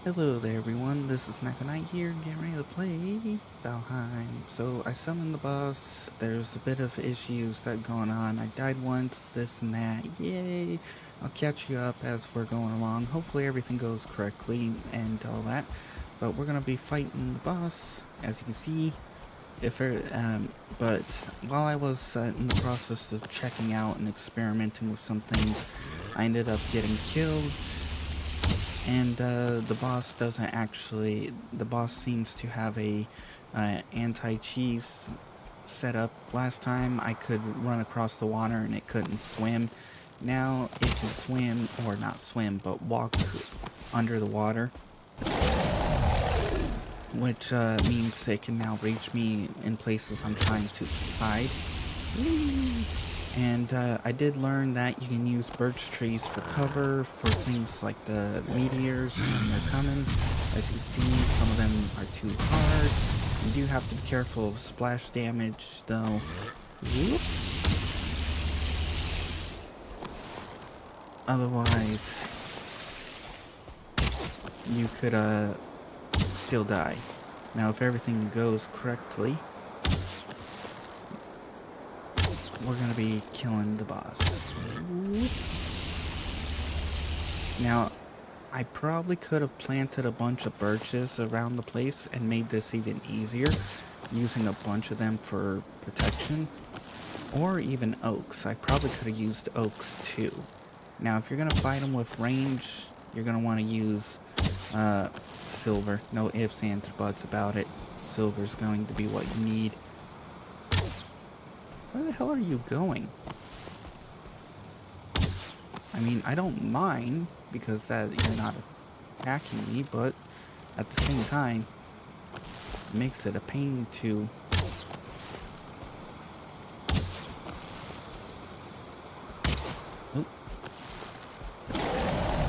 Hello there everyone, this is Neko here, getting ready to play Valheim. So I summoned the boss, there's a bit of issues that going on, I died once, this and that, yay! I'll catch you up as we're going along, hopefully everything goes correctly and all that. But we're gonna be fighting the boss, as you can see. But while I was in the process of checking out and experimenting with some things, I ended up getting killed. And the boss doesn't actually. The boss seems to have a anti-cheese setup. Last time I could run across the water and it couldn't swim. Now it can swim, or not swim, but walk under the water, which means it can now reach me in places I'm trying to hide. And I did learn that you can use birch trees for cover for things like the meteors when they're coming. As you see, some of them are too hard. You do have to be careful of splash damage though. Whoop. Otherwise, you could still die. Now if everything goes correctly, we're gonna be killing the boss. Now, I probably could have planted a bunch of birches around the place and made this even easier, using a bunch of them for protection, or even oaks. I probably could have used oaks too. Now, if you're gonna fight them with range, you're gonna want to use silver. No ifs, ands, or buts about it. Silver's going to be what you need. Where the hell are you going? I mean, I don't mind, because that you're not attacking me, but at the same time, it makes it a pain to... Oop.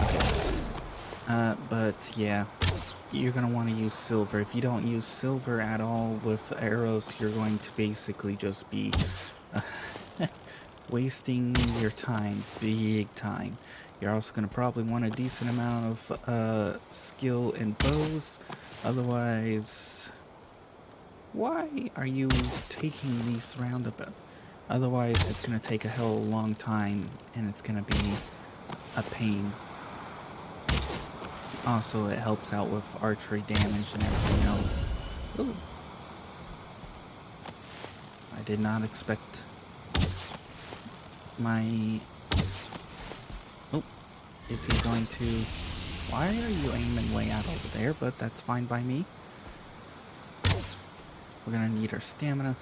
Okay. But yeah, you're gonna want to use silver. If you don't use silver at all with arrows, you're going to basically just be wasting your time, big time. You're also going to probably want a decent amount of skill in bows. Otherwise, why are you taking these roundabouts? Otherwise, it's going to take a hell of a long time, and it's going to be a pain. Also, it helps out with archery damage and everything else. Ooh. I did not expect my... Oh, is he going to... Why are you aiming way out over there? But that's fine by me. We're gonna need our stamina.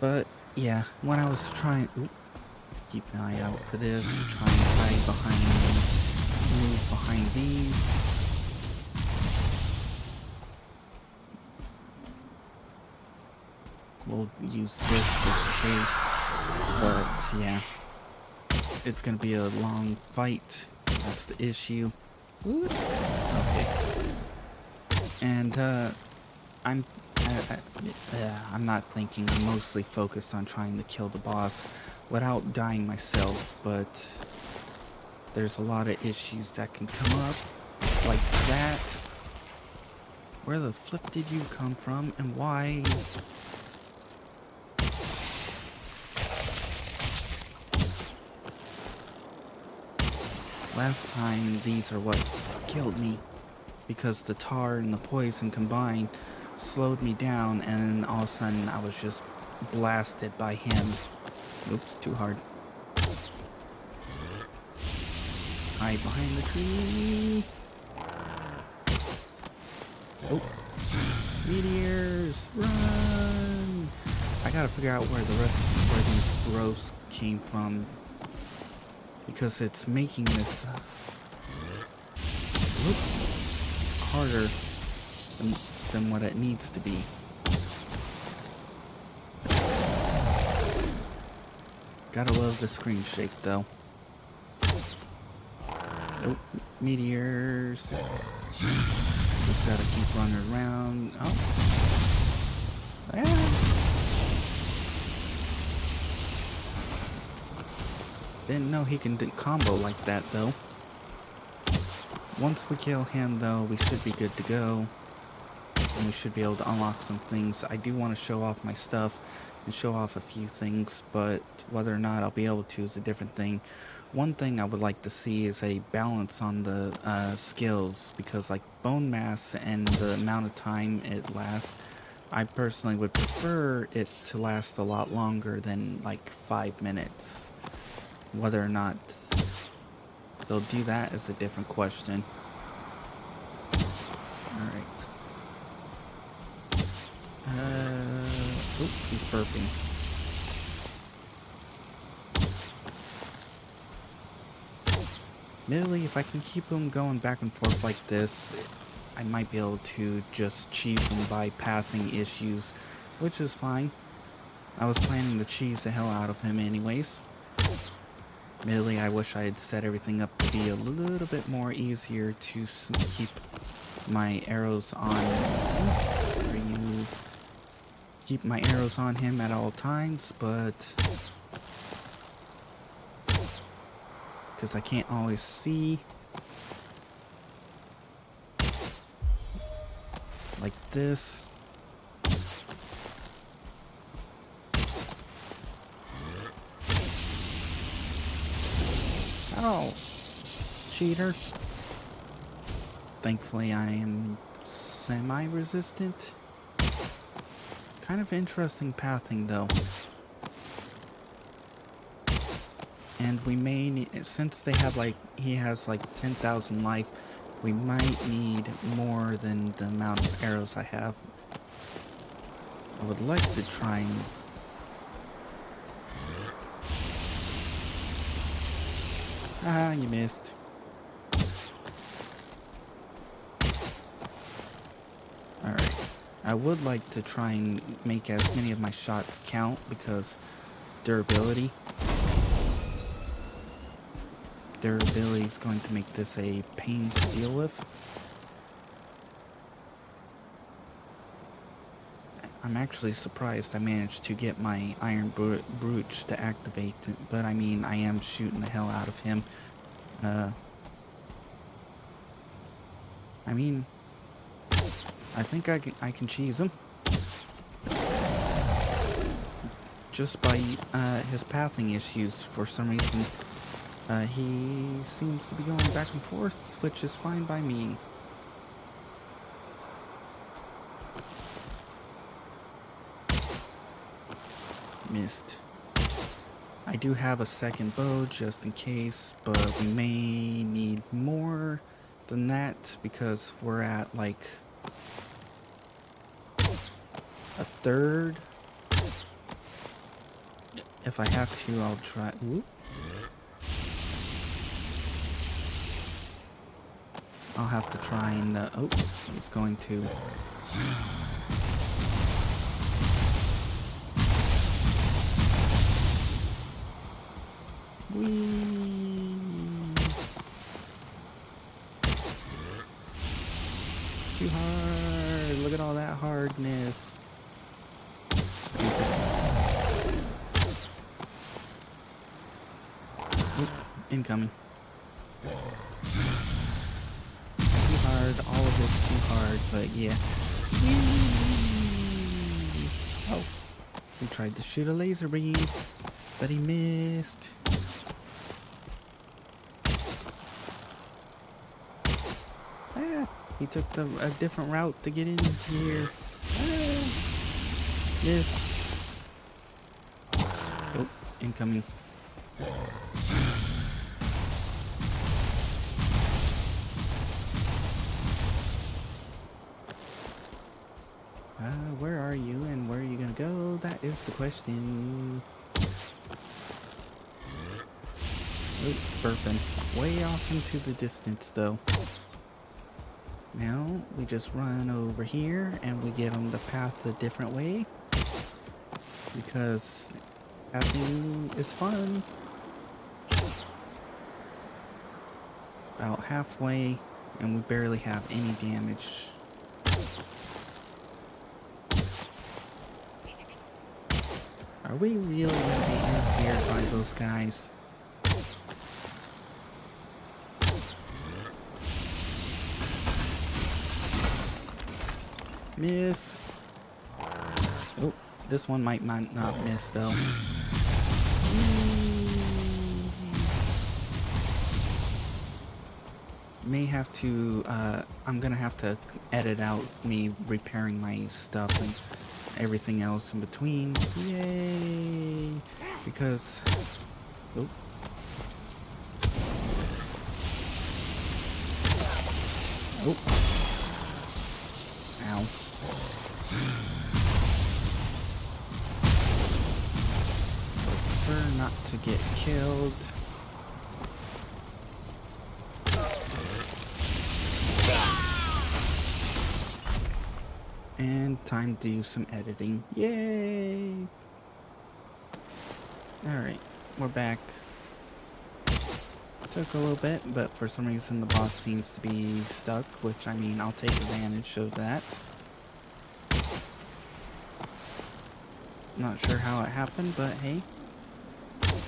But, yeah, when I was trying... Ooh, keep an eye out for this. Try and hide behind these. Move behind these. We'll use this just in case. But, yeah. It's gonna be a long fight. That's the issue. Ooh. Okay. And, I'm not thinking. I'm mostly focused on trying to kill the boss without dying myself, but there's a lot of issues that can come up, like that. Where the flip did you come from, and why? Last time, these are what killed me, because the tar and the poison combined slowed me down, and all of a sudden I was just blasted by him. Oops, too hard. Hide behind the tree. Oh, meteors, run! I gotta figure out where these growths came from, because it's making this harder than what it needs to be. Gotta love the screen shake though. Nope, meteors. Just gotta keep running around. Oh. Yeah. Didn't know he can combo like that though. Once we kill him, though, we should be good to go. And we should be able to unlock some things. I do want to show off my stuff and show off a few things, but whether or not I'll be able to is a different thing. One thing I would like to see is a balance on the skills, because like bone mass and the amount of time it lasts, I personally would prefer it to last a lot longer than like 5 minutes. Whether or not they'll do that is a different question. Alright. Oop, he's burping. Admittedly, if I can keep him going back and forth like this, I might be able to just cheese him by pathing issues, which is fine. I was planning to cheese the hell out of him anyways. Admittedly, I wish I had set everything up to be a little bit more easier to keep my arrows on. Keep my arrows on him at all times, but because I can't always see. Like this. Oh, cheater. Thankfully, I am semi-resistant. Kind of interesting pathing, though. And we may need, since they have like, he has like 10,000 life, we might need more than the amount of arrows I have. I would like to try and... Ah, you missed. Alright. I would like to try and make as many of my shots count, because durability. Durability is going to make this a pain to deal with. I'm actually surprised I managed to get my iron brooch to activate, but I mean, I am shooting the hell out of him. I mean, I think I can cheese him. Just by his pathing issues, for some reason. He seems to be going back and forth, which is fine by me. Missed. I do have a second bow just in case, but we may need more than that because we're at like a third. If I have to, I'll try. Whoop. I'll have to try and, oh, it's going to. Whee! Too hard. Look at all that hardness. Stupid. Oop, incoming. All of it's too hard, but yeah. Oh, he tried to shoot a laser beam, but he missed. Ah, he took a different route to get in here. Ah, missed. Oh, incoming. Where are you and where are you gonna go? That is the question. Oh, burping. Way off into the distance though. Now we just run over here and we get on the path a different way. Because pathing is fun. About halfway and we barely have any damage. Are we really going to be interfered by those guys? Miss. Oh, this one might not miss though. May have to, I'm gonna have to edit out me repairing my stuff and everything else in between. Yay! Because, oh. Oh. Ow. Prefer not to get killed. And time to do some editing. Yay! Alright, we're back. Took a little bit, but for some reason the boss seems to be stuck, which, I mean, I'll take advantage of that. Not sure how it happened, but hey.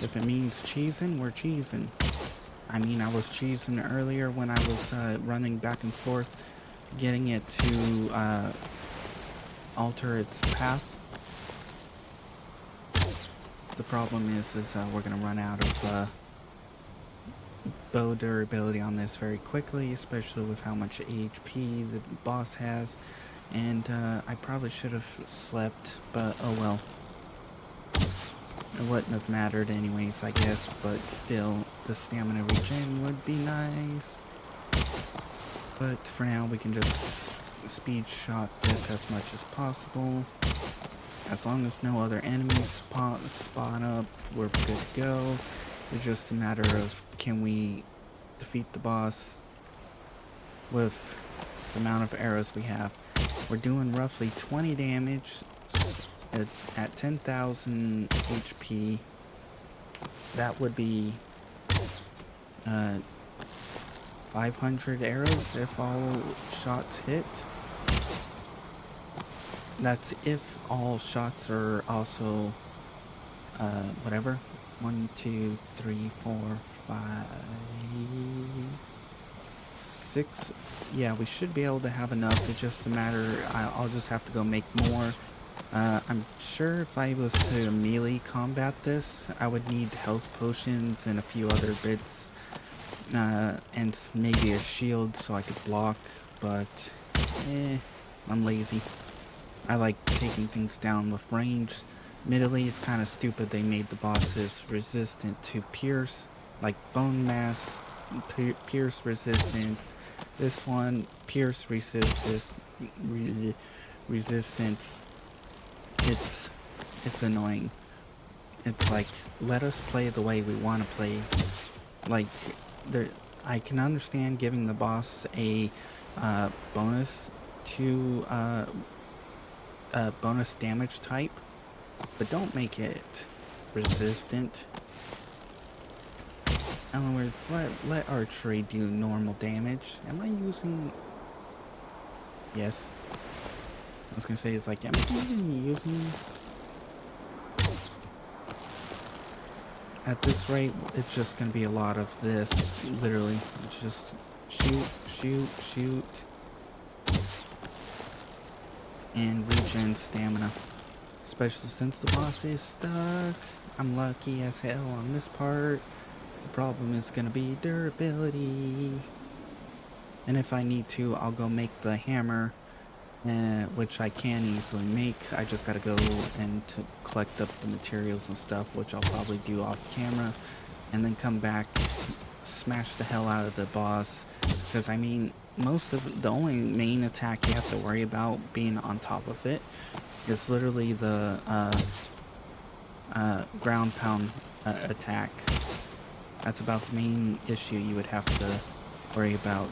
If it means cheesing, we're cheesing. I mean, I was cheesing earlier when I was running back and forth, getting it to alter its path. The problem is we're gonna run out of bow durability on this very quickly, especially with how much HP the boss has. And I probably should have slept, but oh well. It wouldn't have mattered anyways, I guess, but still, the stamina regen would be nice. But for now, we can just speed shot this as much as possible. As long as no other enemies spawn up, we're good to go. It's just a matter of, can we defeat the boss with the amount of arrows we have. We're doing roughly 20 damage. It's at 10,000 HP. That would be 500 arrows if all shots hit. That's if all shots are also whatever. 1, 2, 3, 4, 5, 6. Yeah, we should be able to have enough. It's just a matter, I'll just have to go make more. I'm sure if I was to melee combat this, I would need health potions and a few other bits, and maybe a shield so I could block, but I'm lazy. I like taking things down with range. Admittedly, it's kind of stupid they made the bosses resistant to pierce, like bone mass, pierce resistance. This one, pierce resistance. It's annoying. It's like, let us play the way we want to play. Like, I can understand giving the boss a bonus to bonus damage type, but don't make it resistant. In other words, let archery do normal damage. Am I using? Yes. I was gonna say, it's like, am I even using? At this rate, it's just gonna be a lot of this. Literally, it's just shoot, shoot, shoot, and regen stamina. Especially since the boss is stuck. I'm lucky as hell on this part. The problem is gonna be durability. And if I need to, I'll go make the hammer, which I can easily make. I just gotta go and to collect up the materials and stuff, which I'll probably do off camera, and then come back, smash the hell out of the boss. Because I mean, the only main attack you have to worry about being on top of it is literally the ground pound attack. That's about the main issue you would have to worry about.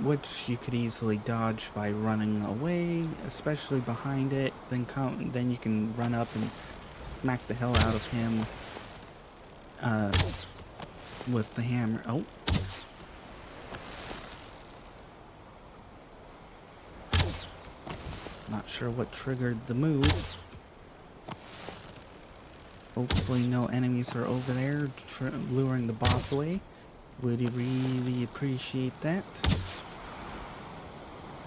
Which you could easily dodge by running away, especially behind it. Then you can run up and smack the hell out of him with the hammer. Oh. Not sure what triggered the move. Hopefully no enemies are over there luring the boss away. Would really appreciate that.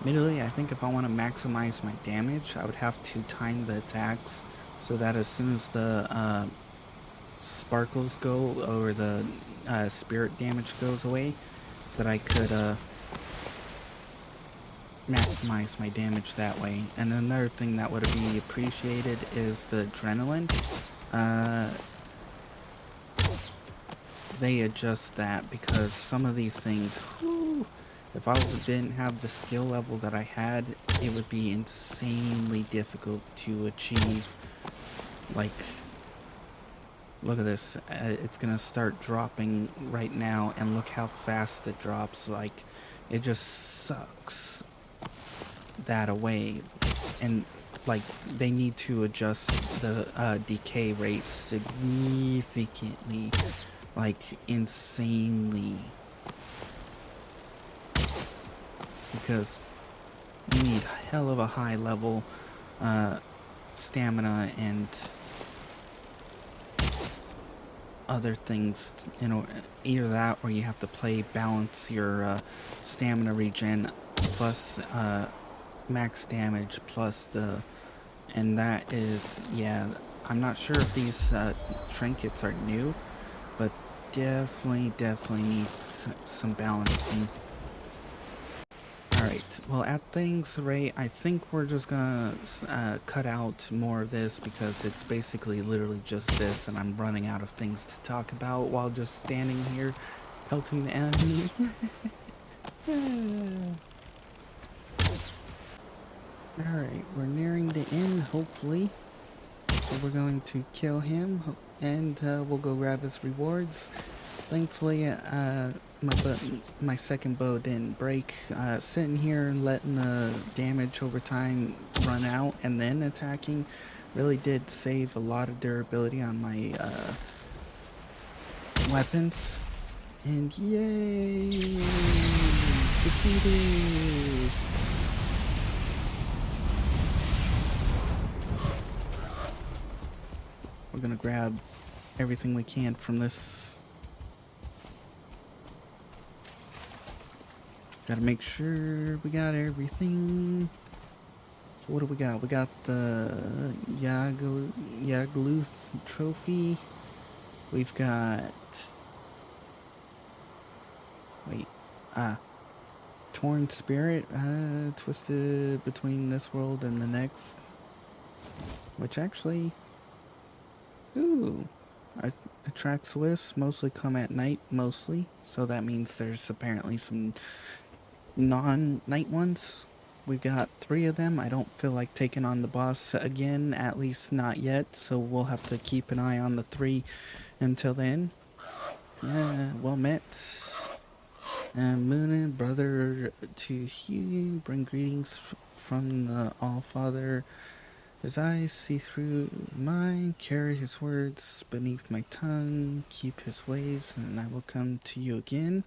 Admittedly, I think if I want to maximize my damage, I would have to time the attacks so that as soon as the sparkles go or the spirit damage goes away, that I could maximize my damage that way. And another thing that would be appreciated is the adrenaline. They adjust that because some of these things, whew, if I didn't have the skill level that I had, it would be insanely difficult to achieve. Like, look at this. It's gonna start dropping right now, and look how fast it drops. Like, it just sucks that away. And like, they need to adjust the decay rate significantly, like insanely, because you need hell of a high level stamina and other things, you know, either that or you have to balance your stamina regen plus max damage plus the, and that is, yeah, I'm not sure if these trinkets are new, but definitely needs some balancing. Alright, well, at things rate, I think we're just gonna cut out more of this because it's basically literally just this, and I'm running out of things to talk about while just standing here pelting the enemy. Alright, we're nearing the end, hopefully. So we're going to kill him, and we'll go grab his rewards. Thankfully, my second bow didn't break. Sitting here and letting the damage over time run out and then attacking really did save a lot of durability on my weapons. And yay! Defeated! We're gonna grab everything we can from this. Gotta make sure we got everything. So what do we got? We got the Yagluth trophy. We've got... Wait. Torn Spirit. Twisted between this world and the next. Which actually... Ooh. Attract swifts. Mostly come at night. Mostly. So that means there's apparently some non-night ones. We've got 3 of them. I don't feel like taking on the boss again, at least not yet, so we'll have to keep an eye on the 3 until then. Well met. Moon and brother to you, bring greetings from the All-Father. His eyes see through mine, carry his words beneath my tongue, keep his ways, and I will come to you again.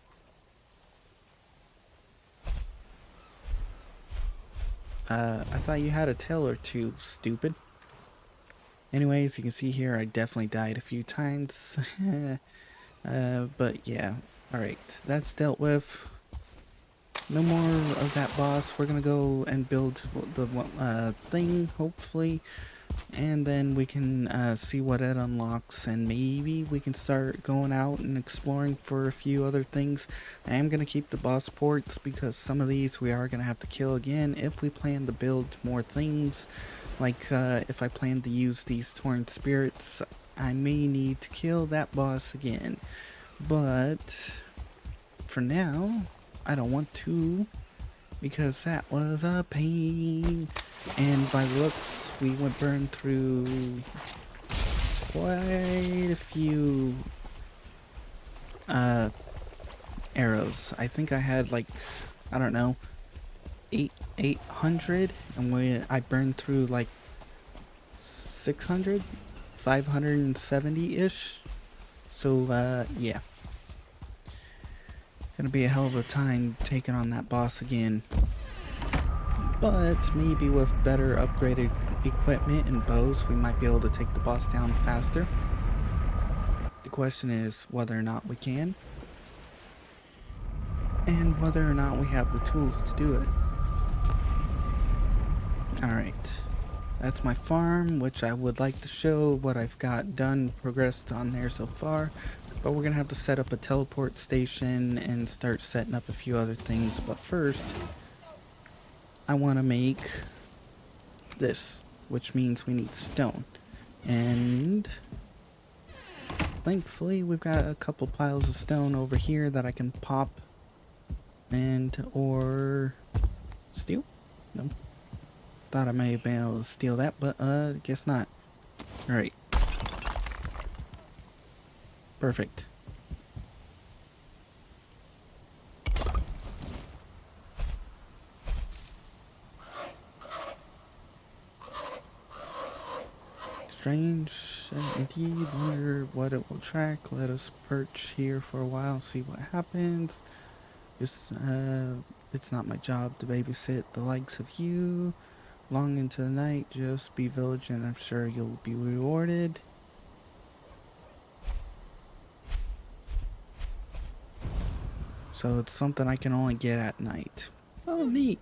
I thought you had a tail or two, stupid. Anyways, you can see here I definitely died a few times. But yeah. Alright, that's dealt with. No more of that boss. We're gonna go and build the thing, hopefully. And then we can see what it unlocks, and maybe we can start going out and exploring for a few other things. I am going to keep the boss ports because some of these we are going to have to kill again if we plan to build more things. Like if I plan to use these torn spirits, I may need to kill that boss again. But for now, I don't want to, because that was a pain. And by looks, we went burned through quite a few arrows. I think I had like, I don't know, 800, and I burned through like 600, 570-ish. So yeah, gonna be a hell of a time taking on that boss again. But maybe with better upgraded equipment and bows, we might be able to take the boss down faster. The question is whether or not we can. and whether or not we have the tools to do it. Alright, that's my farm, which I would like to show what I've got done, progressed on there so far. But we're going to have to set up a teleport station and start setting up a few other things. But first, I want to make this, which means we need stone. And thankfully, we've got a couple piles of stone over here that I can pop and or steal? No. Thought I may have been able to steal that, but guess not. Alright. Perfect. Strange indeed. Wonder what it will track. Let us perch here for a while, see what happens. It's not my job to babysit the likes of you. Long into the night, just be vigilant. I'm sure you'll be rewarded. So it's something I can only get at night. Oh, neat.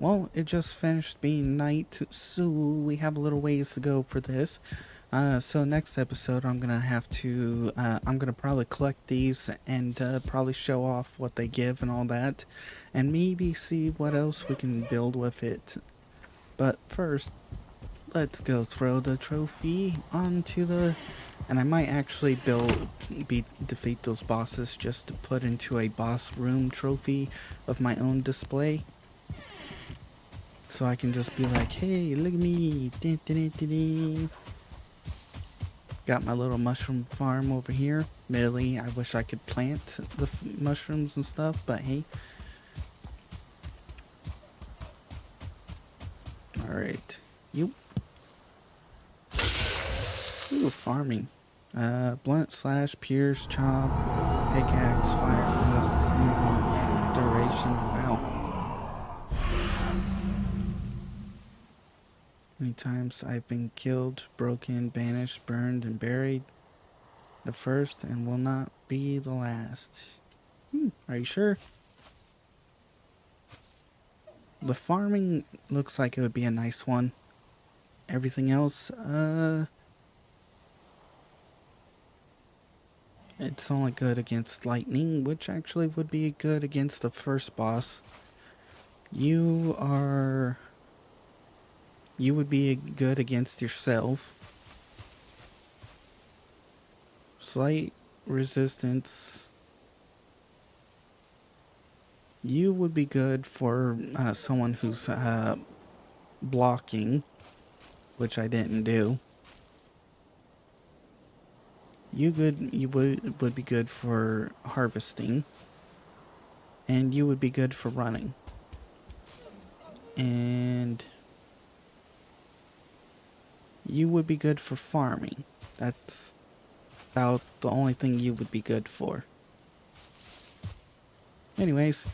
Well, it just finished being night, so we have a little ways to go for this. So next episode, I'm gonna probably collect these and probably show off what they give and all that, and maybe see what else we can build with it. But first, let's go throw the trophy onto the... And I might actually defeat those bosses just to put into a boss room trophy of my own display. So I can just be like, hey, look at me. Dun, dun, dun, dun, dun. Got my little mushroom farm over here. Admittedly, I wish I could plant the mushrooms and stuff, but hey. Alright. You. Ooh, farming. Blunt slash, pierce, chop, pickaxe, fire frost, duration. Wow. Many times I've been killed, broken, banished, burned, and buried. The first and will not be the last. Are you sure? The farming looks like it would be a nice one. Everything else, it's only good against lightning, which actually would be good against the first boss. You would be good against yourself. Slight resistance. You would be good for someone who's blocking, which I didn't do. You would be good for harvesting, and you would be good for running. And you would be good for farming. That's about the only thing you would be good for. Anyways,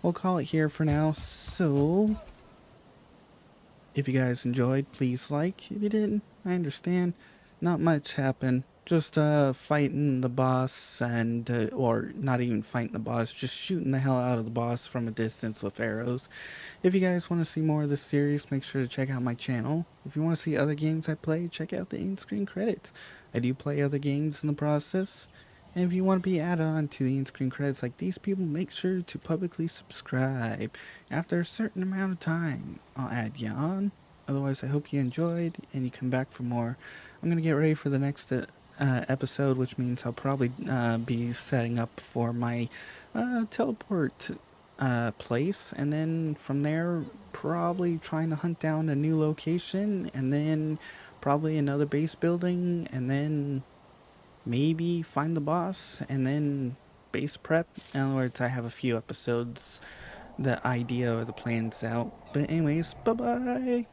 we'll call it here for now. So, if you guys enjoyed, please like. If you didn't, I understand. Not much happened. Just fighting the boss and, or not even fighting the boss, just shooting the hell out of the boss from a distance with arrows. If you guys want to see more of this series, make sure to check out my channel. If you want to see other games I play, check out the in-screen credits. I do play other games in the process. And if you want to be added on to the in-screen credits like these people, make sure to publicly subscribe. After a certain amount of time, I'll add you on. Otherwise, I hope you enjoyed and you come back for more. I'm going to get ready for the next episode, which means I'll probably be setting up for my teleport place, and then from there probably trying to hunt down a new location, and then probably another base building, and then maybe find the boss, and then base prep. In other words, I have a few episodes, the idea or the plans out. But anyways, bye bye.